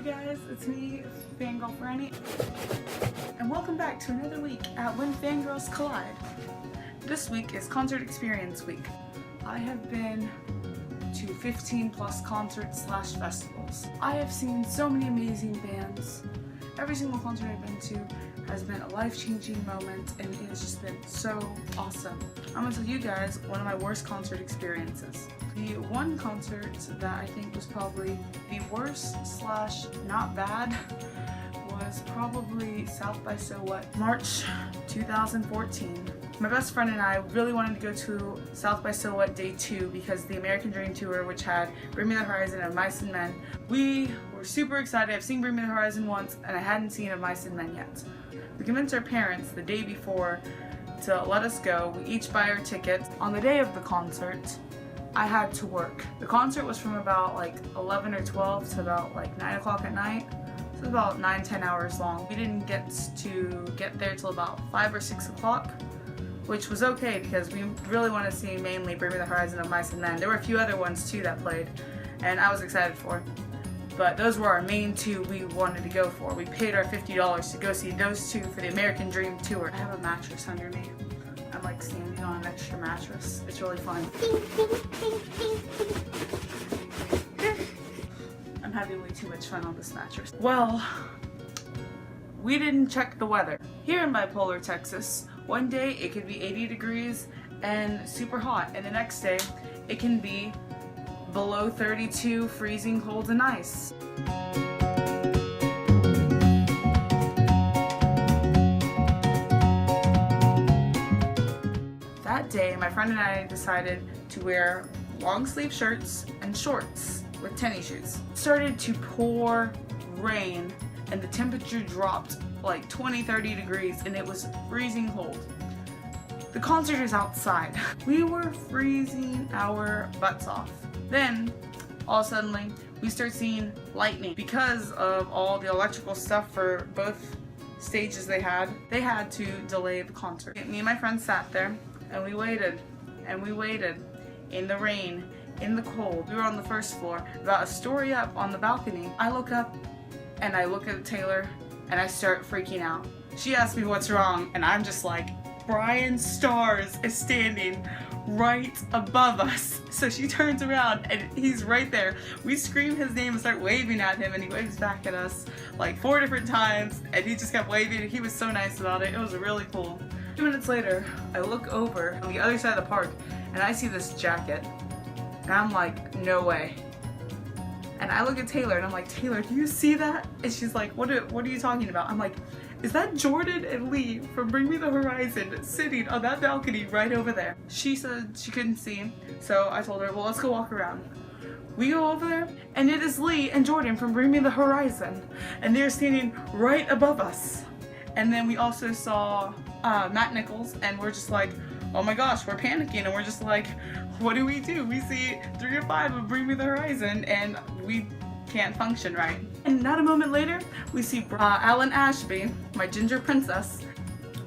guys, it's me, FangirlFrannie, and welcome back to another week at When Fangirls Collide. This week is Concert Experience Week. I have been to 15 plus concerts / festivals. I have seen so many amazing bands. Every single concert I've been to has been a life-changing moment, and it has just been so awesome. I'm gonna tell you guys one of my worst concert experiences. The one concert that I think was probably the worst / not bad was probably South by So What, March 2014. My best friend and I really wanted to go to South by So What Day 2 because the American Dream Tour, which had Bring Me the Horizon and Mice and Men. We were super excited. I've seen Bring Me the Horizon once and I hadn't seen a Mice and Men yet. We convinced our parents the day before to let us go. We each buy our tickets. On the day of the concert, I had to work. The concert was from about like 11 or 12 to about like 9 o'clock at night. So it was about 9-10 hours long. We didn't get there till about 5 or 6 o'clock, which was okay because we really want to see mainly Bring Me the Horizon and Mice and Men. There were a few other ones too that played, and I was excited for. But those were our main two we wanted to go for. We paid our $50 to go see those two for the American Dream Tour. I have a mattress under me. I'm like standing on an extra mattress. It's really fun. I'm having way too much fun on this mattress. Well, we didn't check the weather. Here in bipolar Texas, one day it could be 80 degrees and super hot, and the next day it can be below 32, freezing cold and ice. That day, my friend and I decided to wear long sleeve shirts and shorts with tennis shoes. It started to pour rain and the temperature dropped like 20-30 degrees and it was freezing cold. The concert is outside. We were freezing our butts off. Then, all of a sudden, we start seeing lightning. Because of all the electrical stuff for both stages they had to delay the concert. Me and my friend sat there and we waited in the rain, in the cold. We were on the first floor, about a story up on the balcony. I look up and I look at Taylor and I start freaking out. She asked me what's wrong and I'm just like, Brian Stars is standing right above us. So she turns around and he's right there. We scream his name and start waving at him and he waves back at us like 4 different times and he just kept waving. He was so nice about it. It was really cool. 2 minutes later, I look over on the other side of the park and I see this jacket and I'm like, no way. And I look at Taylor and I'm like, Taylor, do you see that? And she's like, what are you talking about? I'm like, is that Jordan and Lee from Bring Me the Horizon sitting on that balcony right over there? She said she couldn't see, so I told her, well, let's go walk around. We go over there, and it is Lee and Jordan from Bring Me the Horizon, and they're standing right above us. And then we also saw Matt Nichols, and we're just like, oh my gosh, we're panicking, and we're just like, what do? We see 3 or 5 of Bring Me the Horizon, and we can't function right. And not a moment later, we see Alan Ashby, my ginger princess.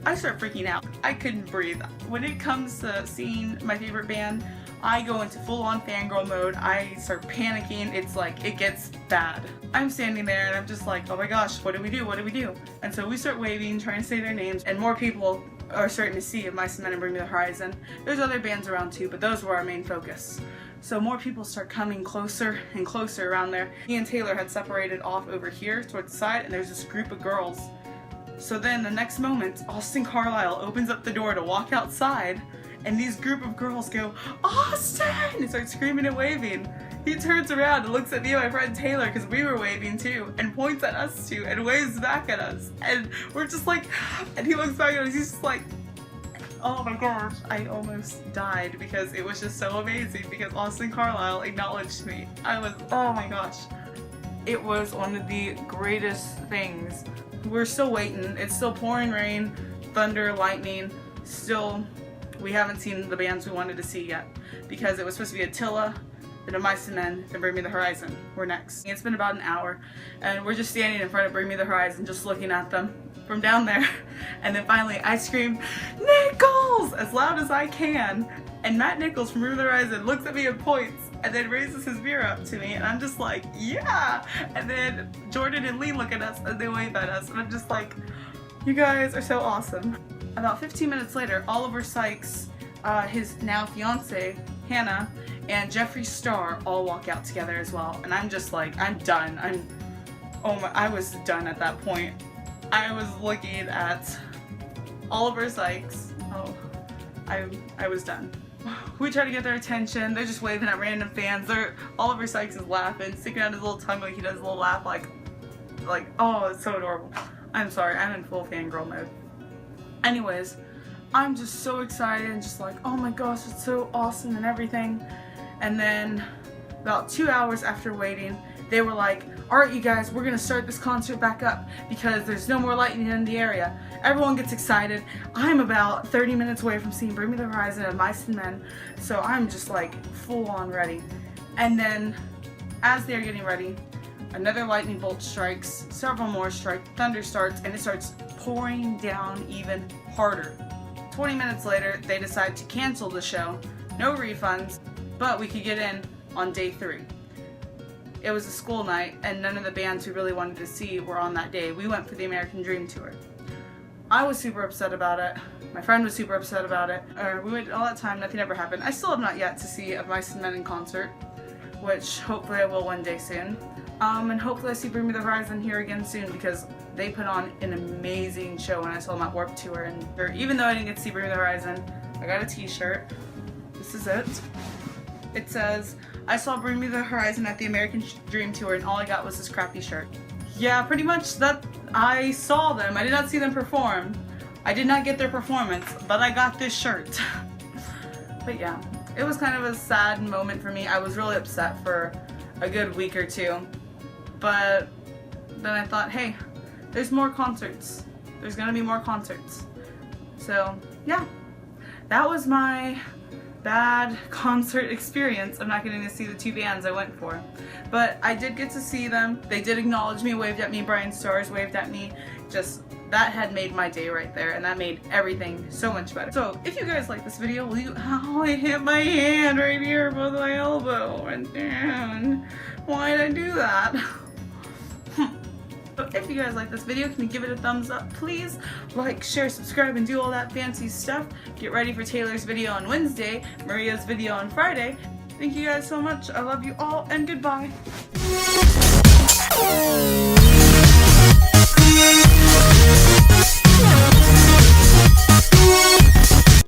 I start freaking out. I couldn't breathe. When it comes to seeing my favorite band, I go into full-on fangirl mode. I start panicking. It's like, it gets bad. I'm standing there and I'm just like, oh my gosh, what do we do? What do we do? And so we start waving, trying to say their names, and more people are starting to see Mice and Men and Bring Me the Horizon. There's other bands around too, but those were our main focus. So more people start coming closer and closer around there. Me and Taylor had separated off over here towards the side, and there's this group of girls. So then the next moment, Austin Carlisle opens up the door to walk outside, and these group of girls go, Austin! And start screaming and waving. He turns around and looks at me and my friend Taylor, because we were waving too, and points at us too, and waves back at us. And we're just like, and he looks back at us, he's just like, oh my gosh, I almost died because it was just so amazing because Austin Carlisle acknowledged me. I was, oh my gosh. It was one of the greatest things. We're still waiting. It's still pouring rain, thunder, lightning. Still, we haven't seen the bands we wanted to see yet because it was supposed to be Attila, then a Mice and Men, then Bring Me the Horizon. We're next. It's been about an hour and we're just standing in front of Bring Me the Horizon just looking at them from down there, and then finally I scream, Nichols, as loud as I can, and Matt Nichols from Bring Me the Horizon looks at me and points, and then raises his mirror up to me, and I'm just like, yeah! And then Jordan and Lee look at us and they wave at us, and I'm just like, you guys are so awesome. About 15 minutes later, Oliver Sykes, his now fiance, Hannah, and Jeffree Star all walk out together as well, and I'm just like, I'm done. I was done at that point. I was looking at Oliver Sykes. Oh, I was done. We try to get their attention. They're just waving at random fans. Oliver Sykes is laughing, sticking out his little tongue like he does a little laugh, like, oh, it's so adorable. I'm sorry, I'm in full fangirl mode. Anyways, I'm just so excited and just like, oh my gosh, it's so awesome and everything. And then about 2 hours after waiting, they were like, alright you guys, we're gonna start this concert back up because there's no more lightning in the area. Everyone gets excited. I'm about 30 minutes away from seeing Bring Me the Horizon and Mice and Men, so I'm just like full on ready. And then as they're getting ready, another lightning bolt strikes, several more strike, thunder starts, and it starts pouring down even harder. 20 minutes later, they decide to cancel the show, no refunds, but we could get in on day 3. It was a school night, and none of the bands we really wanted to see were on that day. We went for the American Dream Tour. I was super upset about it. My friend was super upset about it. We waited all that time, nothing ever happened. I still have not yet to see Mice and Men in concert, which hopefully I will one day soon. And hopefully I see Bring Me the Horizon here again soon because they put on an amazing show when I saw them at Warped Tour. And even though I didn't get to see Bring Me the Horizon, I got a t-shirt. This is it. It says, I saw Bring Me the Horizon at the American Dream Tour and all I got was this crappy shirt. Yeah, pretty much that. I saw them. I did not see them perform. I did not get their performance, but I got this shirt. But yeah, it was kind of a sad moment for me. I was really upset for a good week or two. But then I thought, hey, there's more concerts. There's gonna be more concerts. So yeah, that was my bad concert experience of not getting to see the 2 bands I went for. But I did get to see them. They did acknowledge me, waved at me. Brian Stars waved at me. Just, that had made my day right there, and that made everything so much better. So if you guys like this video, will you, oh, I hit my hand right here above my elbow and down. Why did I do that? So if you guys like this video, can you give it a thumbs up, please? Like, share, subscribe, and do all that fancy stuff. Get ready for Taylor's video on Wednesday, Maria's video on Friday. Thank you guys so much. I love you all, and goodbye.